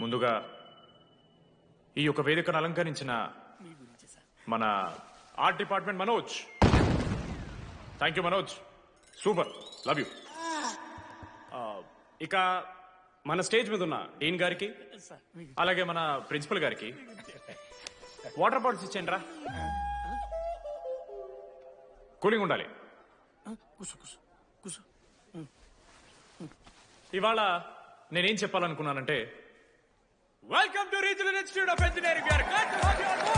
ముందుగా ఈ యొక్క వేదికను అలంకరించిన మన art department Manoj, thank you Manoj, super, love you. ఇక మన స్టేజ్ మీద ఉన్న డీన్ గారికి, అలాగే మన ప్రిన్సిపల్ గారికి వాటర్ బాటిల్స్ ఇచ్చేయండి రా, కూలింగ్ ఉండాలి. ఇవాళ నేనేం చెప్పాలనుకున్నానంటే, welcome to regional institute of engineering.